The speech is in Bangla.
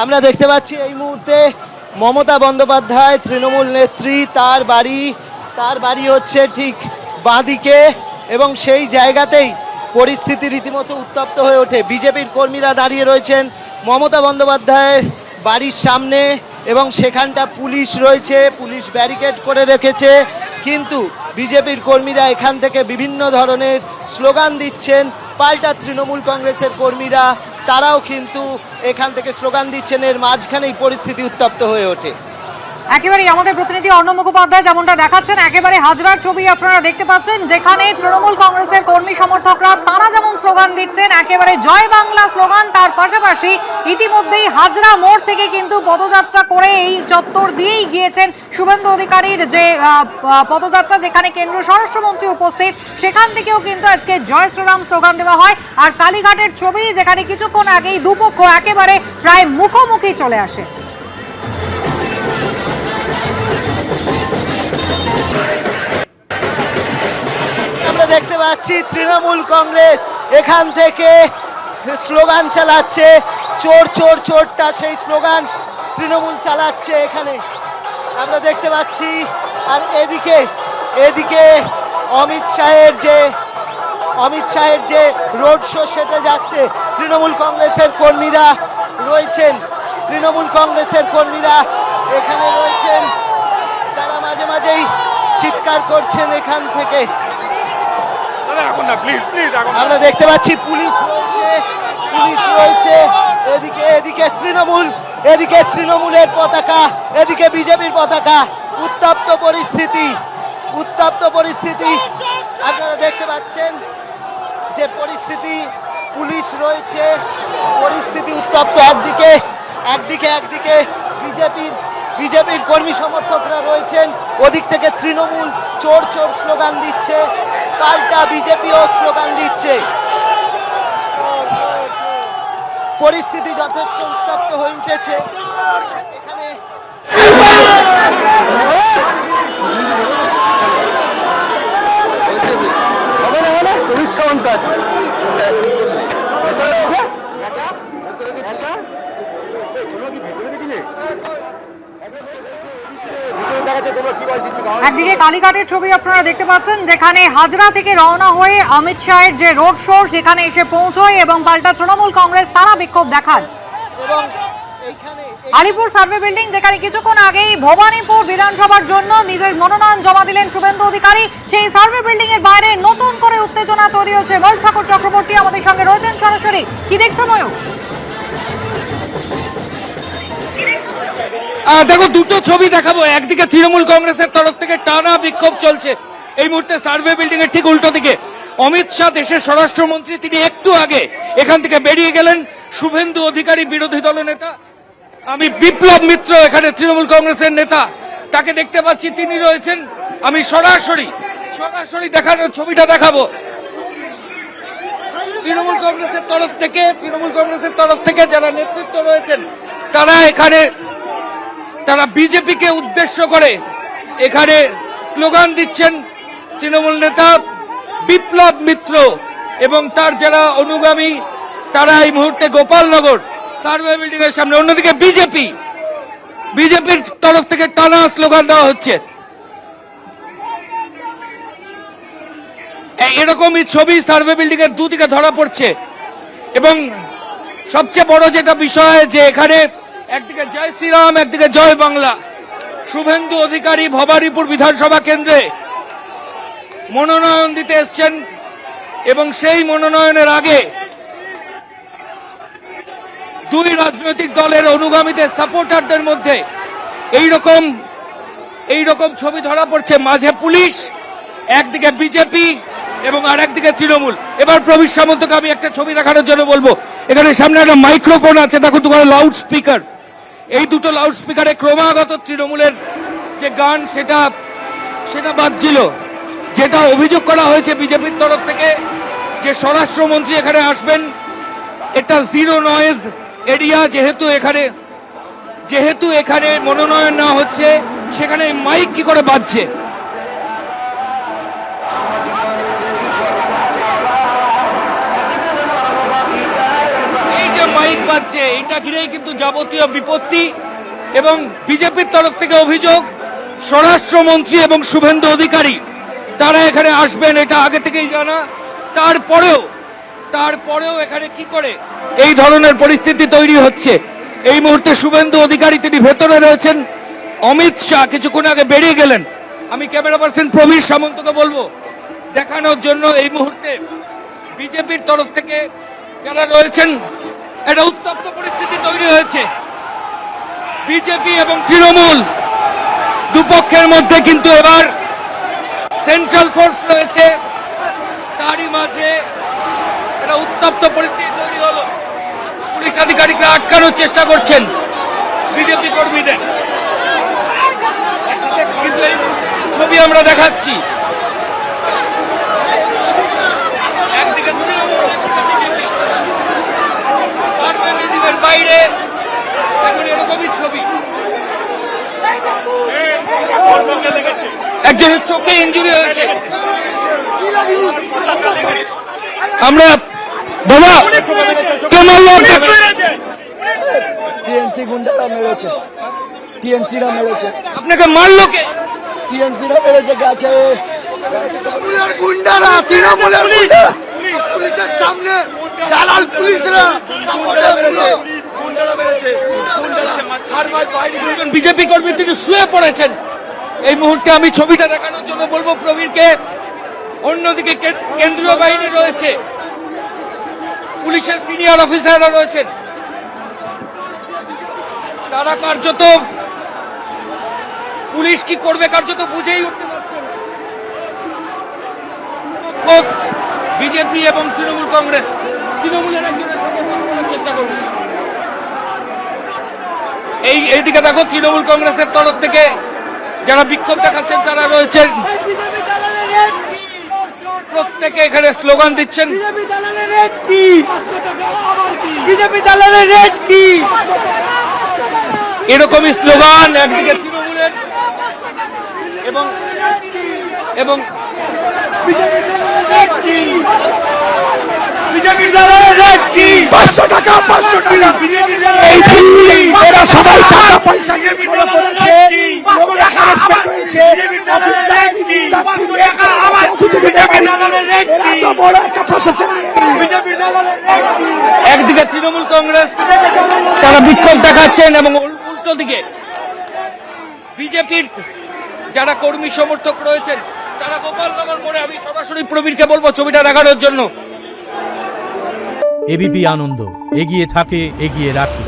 আমরা দেখতে পাচ্ছি এই মুহূর্তে মমতা বন্দ্যোপাধ্যায় তৃণমূল নেত্রী, তার বাড়ি হচ্ছে ঠিক বাঁদিকে, এবং সেই জায়গাতেই পরিস্থিতি রীতিমতো উত্তপ্ত হয়ে ওঠে। বিজেপির কর্মীরা দাঁড়িয়ে রয়েছেন মমতা বন্দ্যোপাধ্যায়ের বাড়ির সামনে, এবং সেখানটা পুলিশ রয়েছে, পুলিশ ব্যারিকেড করে রেখেছে, কিন্তু বিজেপির কর্মীরা এখান থেকে বিভিন্ন ধরনের স্লোগান দিচ্ছেন। পাল্টা তৃণমূল কংগ্রেসের কর্মীরা তারাও কিন্তু এখান থেকে স্লোগান দিচ্ছেন। এর মাঝখানেই পরিস্থিতি উত্তপ্ত হয়ে ওঠে। একেবারেই আমাদের প্রতিনিধি অর্ণব মুখোপাধ্যায় যেমনটা দেখাচ্ছেন, একেবারে হাজরার ছবি আপনারা দেখতে পাচ্ছেন, যেখানে তৃণমূল কংগ্রেসের কর্মী সমর্থকরা তারা যেমন স্লোগান দিচ্ছেন, একেবারে জয় বাংলা স্লোগান, তার পাশাপাশি ইতিমধ্যেই হাজরা মোড় থেকে কিন্তু পদযাত্রা করে এই চত্বর দিয়েই গিয়েছেন শুভেন্দু অধিকারীর যে পদযাত্রা, যেখানে কেন্দ্রীয় স্বরাষ্ট্রমন্ত্রী উপস্থিত, সেখান থেকেও কিন্তু আজকে জয় শ্রীরাম স্লোগান দেওয়া হয়। আর কালীঘাটের ছবি, যেখানে কিছুক্ষণ আগেই দুপক্ষ একেবারে প্রায় মুখোমুখি চলে আসে। দেখতে পাচ্ছি তৃণমূল কংগ্রেস এখান থেকে স্লোগান চালাচ্ছে, চোর চোর চোরটা, সেই স্লোগান তৃণমূল চালাচ্ছে এখানে আমরা দেখতে পাচ্ছি। আর এদিকে অমিত শাহের যে রোড শো সেটা যাচ্ছে। তৃণমূল কংগ্রেসের কর্মীরা এখানে রয়েছেন, তারা মাঝে মাঝেই চিৎকার করছেন এখান থেকে। আমরা দেখতে পাচ্ছি পুলিশ রয়েছে, এদিকে তৃণমূলের পতাকা, এদিকে বিজেপির পতাকা। উত্তপ্ত পরিস্থিতি আপনারা দেখতে পাচ্ছেন যে পরিস্থিতি, পুলিশ রয়েছে, পরিস্থিতি উত্তপ্ত। একদিকে বিজেপির কর্মী সমর্থকরা রয়েছেন, ওদিক থেকে তৃণমূল চোর চোর স্লোগান দিচ্ছে, পাল্টা বিজেপিও স্লোগান দিচ্ছে। পরিস্থিতি যথেষ্ট উত্তপ্ত হয়ে উঠেছে এখানে। একদিকে কালীঘাটের ছবি আপনারা দেখতে পাচ্ছেন, যেখানে হাজরা থেকে রওনা হয়ে অমিত শাহের যে রোড শো সেখানে এসে পৌঁছয়, এবং পাল্টা তৃণমূল কংগ্রেস তারা বিক্ষোভ দেখান। আলিপুর সার্ভে বিল্ডিং, যেখানে কিছুক্ষণ আগেই ভবানীপুর বিধানসভার জন্য নিজের মনোনয়ন জমা দিলেন শুভেন্দু অধিকারী, সেই সার্ভে বিল্ডিং এর বাইরে নতুন করে উত্তেজনা তৈরি হচ্ছে। ময়ূর ঠাকুর চক্রবর্তী আমাদের সঙ্গে রয়েছেন সরাসরি। কি দেখছো ময়ূর? দেখো, দুটো ছবি দেখাবো। একদিকে তৃণমূল কংগ্রেসের তরফ থেকে টানা বিক্ষোভ চলছে এই মুহূর্তে সার্ভে বিল্ডিং এর ঠিক উল্টো দিকে। অমিত শাহ দেশের স্বরাষ্ট্রমন্ত্রী, তিনি একটু আগে এখান থেকে বেরিয়ে গেলেন। শুভেন্দু অধিকারী বিরোধী দলনেতা, আমি বিপ্লব মিত্র এখানে তৃণমূল কংগ্রেসের নেতা, তাকে দেখতে পাচ্ছি, তিনি রয়েছেন। আমি সরাসরি দেখানোর ছবিটা দেখাবো। তৃণমূল কংগ্রেসের তরফ থেকে যারা নেতৃত্ব রয়েছেন, তারা বিজেপিকে উদ্দেশ্য করে এখানে স্লোগান দিচ্ছেন। তৃণমূল নেতা বিপ্লব মিত্র এবং তার যারা অনুগামী, তারা এই মুহূর্তে গোপালনগর সার্ভে বিল্ডিং এর সামনে। অন্যদিকে বিজেপির তরফ থেকে টানা স্লোগান দেওয়া হচ্ছে। এরকমই ছবি সার্ভে বিল্ডিং এর দুদিকে ধরা পড়ছে। এবং সবচেয়ে বড় যেটা বিষয়, যে এখানে একদিকে জয় শ্রীরাম, একদিকে জয় বাংলা। শুভেন্দু অধিকারী ভবানীপুর বিধানসভা কেন্দ্রে মনোনয়ন দিতে এসছেন, এবং সেই মনোনয়নের আগে দুই রাজনৈতিক দলের অনুগামীদের, সাপোর্টারদের মধ্যে এইরকম ছবি ধরা পড়ছে। মাঝে পুলিশ, একদিকে বিজেপি এবং আর একদিকে তৃণমূল। এবার প্রবীর সামন্তকে আমি একটা ছবি দেখানোর জন্য বলবো। এখানে সামনে একটা মাইক্রোফোন আছে, দেখো, তোমার লাউড স্পিকার। এই দুটো লাউড স্পিকারে ক্রমাগত তৃণমূলের যে গান সেটা বাজছিল। যেটা অভিযোগ করা হয়েছে বিজেপির তরফ থেকে, যে স্বরাষ্ট্রমন্ত্রী এখানে আসবেন, এটা জিরো নয়েজ এরিয়া, যেহেতু এখানে মনোনয়ন নেওয়া হচ্ছে, সেখানে মাইক কি করে বাজছে। এই যে মাইক বাজছে, এটা ঘিরেই কিন্তু যাবতীয় বিপত্তি। এবং বিজেপির তরফ থেকে অভিযোগ, স্বরাষ্ট্রমন্ত্রী এবং শুভেন্দু অধিকারী তারা এখানে আসবেন, এটা আগে থেকেই জানা। তারপরেও এখানে কি করে এই ধরনের পরিস্থিতি তৈরি হচ্ছে? এই মুহূর্তে শুভেন্দু অধিকারী তিনি ভেতরে রয়েছেন, অমিত শাহ কিছুক্ষণ আগে বেরিয়ে গেলেন। আমি ক্যামেরা পার্সন প্রবীর সামন্তকে বলবো দেখানোর জন্য এই মুহূর্তে বিজেপির তরফ থেকে যারা রয়েছেন, একটা উত্তপ্ত পরিস্থিতি তৈরি হয়েছে। বিজেপি এবং তৃণমূল দুপক্ষের মধ্যে কিন্তু এবার সেন্ট্রাল ফোর্স রয়েছে, তারই মাঝে একটা উত্তপ্ত পরিস্থিতি তৈরি হলো। পুলিশ আধিকারিকরা আটকানোর চেষ্টা করছেন বিজেপি কর্মীদের, কিন্তু এই ছবি আমরা দেখাচ্ছি। একদিকে তৃণমূল, বিজেপি, আর বিজেপির বাইরে এখন এরকমই ছবি। একজনের চোখে ইনজুরি হয়েছে। আমরা বাবা কে মারলো? টিএমসি গুন্ডারা মেরেছে, টিএমসিরা মেরেছে, আপনাকে মারলো কে? টিএমসিরা মেরেছে গাছে। গুন্ডারা, তৃণমূলের গুন্ডা, পুলিশের সামনে দালাল পুলিশরা বিজেপি কর্মী তিনি শুয়ে পড়েছেন। এই মুহূর্তে আমি ছবিটা দেখানোর জন্য বলবো প্রবীরকে। অন্যদিকে কেন্দ্রীয় বাহিনী রয়েছে, পুলিশের সিনিয়র অফিসাররা রয়েছেন, তারা কার্যত পুলিশ কি করবে কার্যত বুঝেই উঠতে পারছেন। বিজেপি এবং তৃণমূল কংগ্রেস, তৃণমূলের একজনের সঙ্গে কথা বলার চেষ্টা করবে। এইদিকে দেখো তৃণমূল কংগ্রেসের তরফ থেকে যারা বিক্ষোভ দেখাচ্ছেন তারা রয়েছেন, প্রত্যেকে এখানে স্লোগান দিচ্ছেন, এরকমই স্লোগান একদিকে তৃণমূলের এবং এবং বিজেপির দলের রেট কি? 500 টাকা, 500 টাকা। এই এরা সবাই টাকা পয়সা নিয়ে চলে পড়েছে, লোকের হ্যারাসমেন্ট হয়েছে। বিজেপির দলের রেট কি? 500 টাকা আবার বিজেপির দলের রেট কি? এত বড় একটা প্রশাসন বিজেপির দলের রেট কি? একদিকে তৃণমূল কংগ্রেস তারা বিক্ষোভ দেখাচ্ছেন এবং উল্টো দিকে বিজেপির যারা কর্মী সমর্থক রয়েছেন তারা গোপালনগর মোড়ে। আমি সরাসরি প্রবীরকে বলবো ছবিটা দেখানোর জন্য। এবিপি আনন্দ, এগিয়ে থাকে, এগিয়ে রাখে।